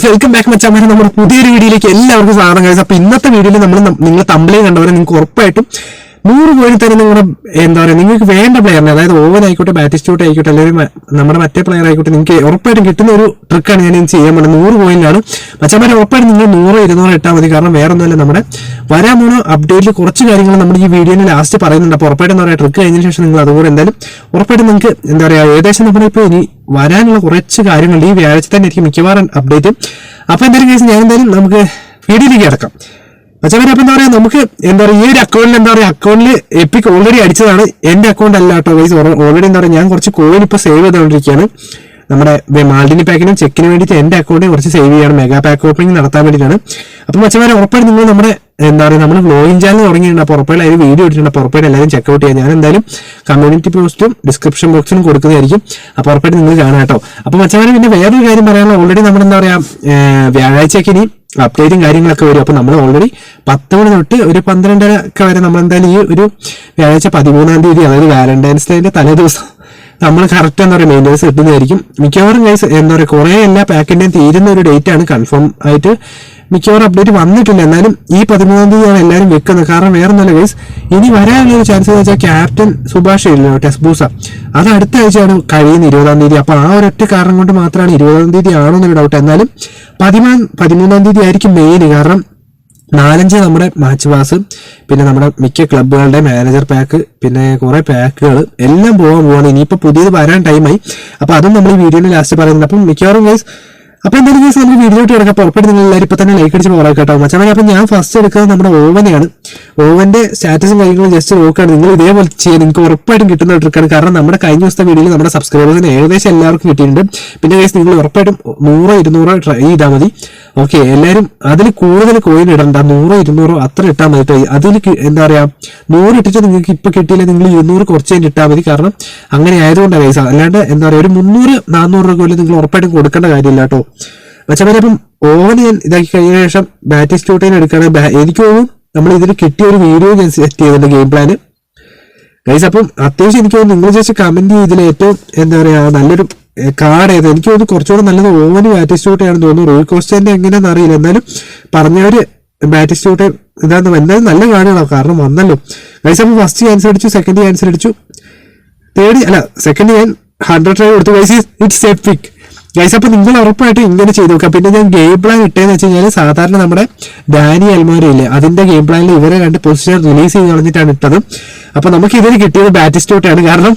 Welcome back മച്ചാമാരെ, നമ്മുടെ പുതിയൊരു വീഡിയോയിലേക്ക് എല്ലാവർക്കും സ്വാഗതം ഗൈസ്. അപ്പൊ ഇന്നത്തെ വീഡിയോയിൽ നിങ്ങൾ തമ്മിലേ കണ്ടവരെ നിങ്ങൾക്ക് ഉറപ്പായിട്ടും 100 പോയിന്റ് തന്നെ നിങ്ങളുടെ എന്താ പറയുക നിങ്ങൾക്ക് വേണ്ട പ്ലെയറിനെ, അതായത് ഓവൻ ആയിക്കോട്ടെ, ബാറ്റിസ്റ്റൂട്ട് ആയിക്കോട്ടെ, അല്ലെങ്കിൽ നമ്മുടെ മറ്റേ പ്ലെയർ ആയിക്കോട്ടെ, നിങ്ങൾക്ക് ഉറപ്പായിട്ടും കിട്ടുന്ന ഒരു ട്രിക്കാണ് ഞാൻ ചെയ്യാൻ പോകുന്നത്. 100 പോയിന്റാണ് മച്ചാമാരെ. ഉറപ്പായിട്ടും നിങ്ങൾ 100, 200 ഇട്ടാൽ മതി. കാരണം വേറെ ഒന്നുമല്ല, നമ്മുടെ വരാൻ പോകുന്ന അപ്ഡേറ്റിൽ കുറച്ച് കാര്യങ്ങൾ നമ്മുടെ ഈ വീഡിയോയിൽ ലാസ്റ്റ് പറയുന്നുണ്ട്. അപ്പോൾ ഉറപ്പായിട്ടും എന്താ പറയുക, ട്രിക്ക് കഴിഞ്ഞതിന് ശേഷം നിങ്ങൾ അതുകൂടെ എന്തായാലും ഉറപ്പായിട്ടും നിങ്ങൾക്ക് എന്താ പറയുക ഏകദേശം നമ്മുടെ ഇപ്പോൾ ഇനി വരാനുള്ള കുറച്ച് കാര്യങ്ങളുണ്ട്. ഈ വ്യാഴാഴ്ച തന്നെ എനിക്ക് മിക്കവാറും അപ്ഡേറ്റ്. അപ്പോൾ എന്തായാലും കേസ് ഞാൻ എന്തായാലും നമുക്ക് വീഡിയോയിലേക്ക് കിടക്കാം മച്ചാമാരെ. അപ്പൊ എന്താ പറയാ, നമുക്ക് എന്താ പറയുക ഈ ഒരു അക്കൗണ്ടിൽ എന്താ പറയുക, അക്കൗണ്ടിൽ എപ്പിക് ഓൾറെഡി അടിച്ചതാണ്. എന്റെ അക്കൗണ്ട് അല്ല കേട്ടോ ഗൈസ്. ഓൾറെഡി എന്താ പറയുക, ഞാൻ കുറച്ച് കോയിൻ ഇപ്പൊ സേവ് ചെയ്തുകൊണ്ടിരിക്കുകയാണ്. നമ്മുടെ മാൾഡിനി പാക്കിനും ചെക്കിന് വേണ്ടിയിട്ട് എന്റെ അക്കൗണ്ടിൽ കുറച്ച് സേവ് ചെയ്യാണ്, മെഗാ പാക്ക് ഓപ്പണിംഗ് നടത്താൻ വേണ്ടിയിട്ടാണ്. അപ്പൊ മച്ചാമാരെ ഉറപ്പായിട്ട് നിങ്ങൾ നമ്മുടെ എന്താ പറയുക നമ്മൾ വ്ലോഗിംഗ് ചാനൽ തുടങ്ങിയിട്ടുണ്ട്. അപ്പോൾ ഉറപ്പായിട്ട് അതിന് വീഡിയോ ഇട്ടിട്ടുണ്ട്. അപ്പോൾ ഉറപ്പായിട്ട് എല്ലാവരും ചെക്കൗട്ട് ചെയ്യാം. ഞാൻ എന്തായാലും കമ്മ്യൂണിറ്റി പോസ്റ്റും ഡിസ്ക്രിപ്ഷൻ ബോക്സിലും കൊടുക്കുന്നതായിരിക്കും. അപ്പോൾ ഉറപ്പായിട്ട് നിങ്ങൾ കാണാം കേട്ടോ. അപ്പോൾ മച്ചാമാരെ പിന്നെ വേറൊരു കാര്യം പറയാനുള്ള, ഓൾറെഡി നമ്മുടെ എന്താ പറയുക വ്യാഴാഴ്ചയ്ക്ക് ഇനി അപ്ഡേറ്റും കാര്യങ്ങളൊക്കെ വരും. അപ്പോൾ നമ്മൾ ഓൾറെഡി 10 മണി തൊട്ട് ഒരു 12:30 ഒക്കെ വരെ നമ്മൾ എന്തായാലും ഈ ഒരു വ്യാഴാഴ്ച 13-ാം തീയതി, അതായത് വാലന്റൈൻസ് ഡേന്റെ തലേ ദിവസം നമ്മൾ കറക്റ്റ് എന്താ പറയുക മെയിൻ്റെനൻസ് കിട്ടുന്നതായിരിക്കും. മിക്കവാറും ഗൈസ് എന്താ പറയുക കുറേ എല്ലാ പാക്കിന്റെയും തീരുന്ന ഒരു ഡേറ്റ് ആണ്. കൺഫേം ആയിട്ട് മിക്കവാറും അപ്ഡേറ്റ് വന്നിട്ടില്ല. എന്നാലും ഈ 13-ാം തീയതിയാണ് എല്ലാവരും വെക്കുന്നത്. കാരണം വേറെ ഒന്നുമല്ല ഗൈസ്, ഇനി വരാനുള്ള ഒരു ചാൻസ് എന്ന് വെച്ചാൽ ക്യാപ്റ്റൻ സുഭാഷ് ഇല്ലല്ലോ, ടെസ്റ്റ് ബൂസ, അത് അടുത്ത ആഴ്ചയാണ് കഴിയുന്ന 20-ാം തീയതി. അപ്പൊ ആ ഒരൊറ്റ കാരണം കൊണ്ട് മാത്രമാണ് 20-ാം തീയതി ആണോ എന്നൊരു ഡൗട്ട്. എന്നാലും 13-ാം തീയതി ആയിരിക്കും മെയിൻ. കാരണം 4-5 നമ്മുടെ മാച്ച് പാസ്, പിന്നെ നമ്മുടെ മിക്ക ക്ലബ്ബുകളുടെ മാനേജർ പാക്ക്, പിന്നെ കുറെ പാക്കുകൾ എല്ലാം പോവാണ്. ഇനിയിപ്പോ പുതിയത് വരാൻ ടൈമായി. അപ്പൊ അതും നമ്മൾ ഈ വീഡിയോയിൽ ലാസ്റ്റ് പറയുന്നുണ്ട്. അപ്പം മിക്കവാറും ഗൈസ് അപ്പൊ എന്തായാലും കേസ് നമുക്ക് വീഡിയോട്ട് കിടക്കാം. അപ്പോൾ ഉറപ്പായിട്ട് നിങ്ങൾ എല്ലാവരും ഇപ്പൊ തന്നെ ലൈക്ക് അടിച്ച് പോകാം കേട്ടോ മച്ചാമാരെ. അപ്പൊ ഞാൻ ഫസ്റ്റ് എടുക്കുന്നത് നമ്മുടെ ഓവനെയാണ്. ഓവന്റെ സ്റ്റാറ്റസും കാര്യങ്ങളും ജസ്റ്റ് നോക്കുകയാണ്. നിങ്ങൾ ഇതേപോലെ ചെയ്യാൻ നിങ്ങൾക്ക് ഉറപ്പായിട്ടും കിട്ടുന്ന ട്രിക്കാണ്. കാരണം നമ്മുടെ കഴിഞ്ഞ ദിവസത്തെ വീഡിയോയിൽ നമ്മുടെ സബ്സ്ക്രൈബേഴ്സിന് ഏകദേശം എല്ലാവർക്കും കിട്ടിയിട്ടുണ്ട്. പിന്നെ കേസ് നിങ്ങൾ ഉറപ്പായിട്ടും 100, 200 ട്രൈ ചെയ്താൽ മതി. ഓക്കെ, എല്ലാവരും അതിൽ കൂടുതൽ കോയിൻ ഇടണ്ട, 100, 200 അത്ര ഇട്ടാൽ മതി കേട്ടോ. അതിൽ എന്താ പറയാ 100 ഇട്ടിട്ട് നിങ്ങൾക്ക് ഇപ്പൊ കിട്ടിയില്ല, നിങ്ങൾ 200 കുറച്ച് കഴിഞ്ഞ് ഇട്ടാൽ മതി. കാരണം അങ്ങനെ ആയതുകൊണ്ടാണ് കേസ്. അല്ലാണ്ട് എന്താ പറയുക ഒരു 300, 400 രൂപ പോലെ നിങ്ങൾ ഉറപ്പായിട്ടും കൊടുക്കേണ്ട കാര്യമില്ല കേട്ടോ മച്ചാമാരെ. അപ്പം ഓവൻ ഞാൻ ഇതാക്കി കഴിഞ്ഞ ശേഷം ബാറ്റിസ്റ്റൂട്ടിന് എടുക്കുകയാണ്. എനിക്ക് തോന്നുന്നു നമ്മൾ ഇതിൽ കിട്ടിയ ഒരു വീഡിയോ ഞാൻ സെറ്റ് ചെയ്തിട്ടുണ്ട്, ഗെയിം പ്ലാന് ഗൈസ്. അപ്പം അത്യാവശ്യം എനിക്ക് തോന്നുന്നു നിങ്ങൾ ജസ്റ്റ് കമന്റ് ചെയ്തതിൽ ഏറ്റവും എന്താ പറയാ നല്ലൊരു കാർഡ് ഏത് എനിക്ക് തോന്നുന്നു കുറച്ചുകൂടെ നല്ലത് ഓവന് ബാറ്റിസ്റ്റൂട്ടയാണെന്ന് തോന്നുന്നു. റോയ് കോസ്റ്റന്റെ എങ്ങനെയാണെന്ന് അറിയില്ല. എന്നാലും പറഞ്ഞവര് ബാറ്റിസ്റ്റൂട്ട് എന്തായാലും നല്ല കാർഡുകളാണ്. കാരണം വന്നല്ലോ ഗൈസ്. അപ്പം ഫസ്റ്റ് ക്യാൻസൽ അടിച്ചു, സെക്കൻഡ് ക്യാൻസൽ അടിച്ചു, സെക്കൻഡ് ഞാൻ 100 ട്രൈ കൊടുത്തു ഗൈസ്. It's EPIC guys. അപ്പൊ നിങ്ങൾ ഉറപ്പായിട്ട് ഇങ്ങനെ ചെയ്ത് നോക്കാം. പിന്നെ ഞാൻ ഗെയിം പ്ലാൻ ഇട്ടേന്ന് വെച്ച് കഴിഞ്ഞാൽ സാധാരണ നമ്മുടെ ഡാനി അൽമാരോ ഇല്ലേ, അതിന്റെ ഗെയിം പ്ലാനിൽ ഇവരെ 2 പൊസിഷൻ റിലീസ് ചെയ്ത് കളഞ്ഞിട്ടാണ് ഇട്ടത്. അപ്പൊ നമുക്ക് ഇതിന് കിട്ടിയത് ബാറ്റിസ്റ്റൂട്ടാണ്. കാരണം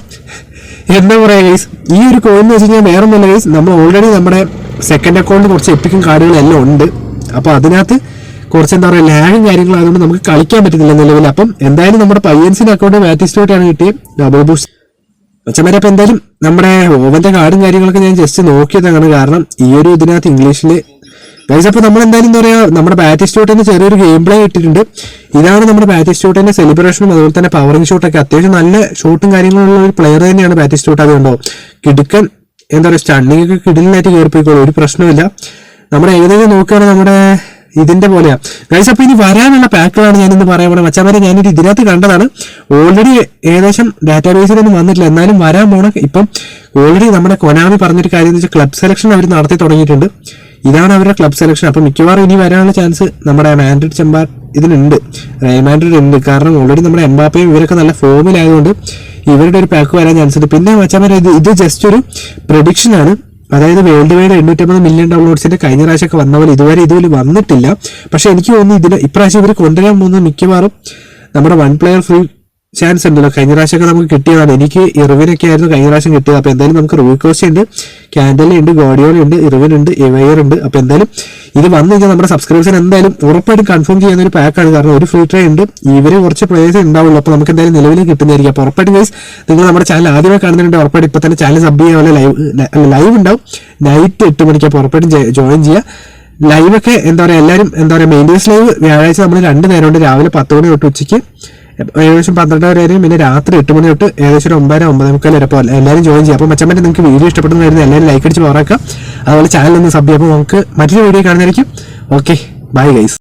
എന്താ പറയാ ഗൈസ്, ഈ ഒരു കോയിൻ എന്ന് വെച്ച് കഴിഞ്ഞാൽ വേറെ ഒന്നുമില്ല ഗൈസ്, നമ്മൾ ഓൾറെഡി നമ്മുടെ സെക്കൻഡ് അക്കൗണ്ടിൽ കുറച്ച് എപ്പിക്കും കാർഡുകളെല്ലാം ഉണ്ട്. അപ്പൊ അതിനകത്ത് കുറച്ച് എന്താ പറയുക ലാഗും കാര്യങ്ങളും ആയതുകൊണ്ട് നമുക്ക് കളിക്കാൻ പറ്റുന്നില്ല നിലവിൽ. അപ്പം എന്തായാലും നമ്മുടെ പയ്യൻസിന്റെ അക്കൗണ്ട് ബാറ്റിസ്റ്റൂട്ടാണ് കിട്ടിയത്, ഡബിൾ ബൂസ്റ്റ് മച്ചമാരെ. അപ്പൊ എന്തായാലും നമ്മുടെ ഓവന്റെ കാർഡും കാര്യങ്ങളൊക്കെ ഞാൻ ജസ്റ്റ് നോക്കിയതാണ്. കാരണം ഈ ഒരു ഇതിനകത്ത് ഇംഗ്ലീഷില് ഗൈസ്. അപ്പൊ നമ്മൾ എന്തായാലും എന്താ പറയാ നമ്മുടെ ബാറ്റിസ്റ്റൂട്ടിന്റെ ചെറിയൊരു ഗെയിം പ്ലേ ഇട്ടിട്ടുണ്ട്. ഇതാണ് നമ്മുടെ ബാറ്റിസ്റ്റൂട്ടിന്റെ സെലിബ്രേഷനും അതുപോലെ തന്നെ പവറിംഗ് ഷോട്ടൊക്കെ. അത്യാവശ്യം നല്ല ഷോട്ടും കാര്യങ്ങളുള്ള ഒരു പ്ലെയർ തന്നെയാണ് ബാറ്റിസ്റ്റൂട്ട്. അതുകൊണ്ടോ കിടുക്കൻ എന്താ പറയുക സ്റ്റണ്ണിങ് ഒക്കെ കിടിലായിട്ട് കയറിപ്പോയിക്കോളൂ, ഒരു പ്രശ്നമില്ല. നമ്മുടെ ഏകദേശം നോക്കുകയാണെങ്കിൽ നമ്മുടെ ഇതിന്റെ പോലെയാ ഗൈസ്. അപ്പൊ ഇനി വരാനുള്ള പാക്കുകളാണ് ഞാനിന്ന് പറയാൻ പോണത് മച്ചാമാരെ. ഞാനൊരു ഇതിനകത്ത് കണ്ടതാണ്, ഓൾറെഡി ഏകദേശം ഡാറ്റാബേസിലൊന്നും വന്നിട്ടില്ല, എന്നാലും വരാൻ പോണ ഇപ്പം ഓൾറെഡി നമ്മുടെ കൊനാമി പറഞ്ഞൊരു കാര്യം എന്ന് വെച്ചാൽ ക്ലബ് സെലക്ഷൻ അവർ നടത്തി തുടങ്ങിയിട്ടുണ്ട്. ഇതാണ് അവരുടെ ക്ലബ് സെലക്ഷൻ. അപ്പൊ മിക്കവാറും ഇനി വരാനുള്ള ചാൻസ് നമ്മുടെ മാൻഡ്രിഡ് ചെമ്പാർ ഇതിനുണ്ട്, മാൻഡ്രിഡ് ഉണ്ട്. കാരണം ഓൾറെഡി നമ്മുടെ എംബാപ്പയും ഇവരൊക്കെ നല്ല ഫോമിലായതുകൊണ്ട് ഇവരുടെ ഒരു പാക്ക് വരാൻ ചാൻസ് ഉണ്ട്. പിന്നെ മച്ചാമാരെ ഇത് ജസ്റ്റ് ഒരു പ്രഡിക്ഷൻ ആണ്. അതായത് വേൾഡ് വൈഡ് 850 മില്യൺ ഡൗൺലോഡ്സിന്റെ കഴിഞ്ഞ പ്രാവശ്യമൊക്കെ വന്ന പോലെ ഇതുവരെ ഇതിൽ വന്നിട്ടില്ല. പക്ഷെ എനിക്ക് തോന്നുന്നു ഇതിന് ഇപ്രാവശ്യം ഇവർ കൊണ്ടുവരാൻ പോകുന്നത് മിക്കവാറും നമ്മുടെ 1 പ്ലെയർ ഫ്രീ ചാൻസ് ഉണ്ടല്ലോ. കഴിഞ്ഞ പ്രാവശ്യമൊക്കെ നമുക്ക് കിട്ടിയതാണ്. എനിക്ക് ഇർവിനൊക്കെ ആയിരുന്നു കഴിഞ്ഞ പ്രാവശ്യം കിട്ടിയത്. അപ്പൊ എന്തായാലും നമുക്ക് റൂയി കോസ്റ്റ ഉണ്ട്, കാൻഡല ഉണ്ട്, ഗോഡിയോള ഉണ്ട്, ഇർവിൻ ഉണ്ട്, എവയർ ഉണ്ട്. അപ്പൊ എന്തായാലും ഇത് വന്നു കഴിഞ്ഞാൽ നമ്മുടെ സബ്സ്ക്രൈബേഴ്സിന് എന്തായാലും ഉറപ്പായിട്ടും കൺഫേം ചെയ്യുന്ന ഒരു പാക്കാണ്. കാരണം ഒരു ഫ്രീ ട്രൈ ഉണ്ട്, ഇവര് കുറച്ച് പ്ലേയേഴ്സ് ഉണ്ടാവുള്ളൂ. അപ്പൊ നമുക്ക് എന്തായാലും നിലവിൽ കിട്ടുന്നതായിരിക്കും. അപ്പൊ ഉറപ്പായിട്ടും ഗൈസ് നിങ്ങൾ നമ്മുടെ ചാനൽ ആദ്യമായി കാണുന്നുണ്ട് ഉറപ്പായിട്ട് ഇപ്പൊ തന്നെ ചാനൽ സബ് ചെയ്യാൻ പോലെ ലൈവ് ഉണ്ടാവും നൈറ്റ് 8 മണിക്ക്. അപ്പൊ ഉറപ്പായിട്ടും ജോയിൻ ചെയ്യുക. ലൈവൊക്കെ എന്താ പറയുക എല്ലാവരും എന്താ പറയുക മെയിൻ്റെനൻസ് ലൈവ് വ്യാഴാഴ്ച നമ്മൾ 2 നേരമുണ്ട്. രാവിലെ 10 മണി തൊട്ട് ഉച്ചയ്ക്ക് ഏകദേശം 12 വരെയും, പിന്നെ രാത്രി 8 മണി തൊട്ട് ഏകദേശം 9, 9:45 വരെ. അപ്പോൾ എല്ലാവരും ജോയിൻ ചെയ്യാം. അപ്പോൾ മച്ചമ്മേൻ്റെ നിങ്ങൾക്ക് വീഡിയോ ഇഷ്ടപ്പെടുന്ന വരുന്നത് എല്ലാവരും ലൈക്ക് അടിച്ച് പോറാക്കുക. അതുപോലെ ചാനൽ ഒന്ന് സബ് ചെയ്യാം. അപ്പോൾ നമുക്ക് മറ്റൊരു വീഡിയോ കാണുന്നതായിരിക്കും. Okay, bye guys.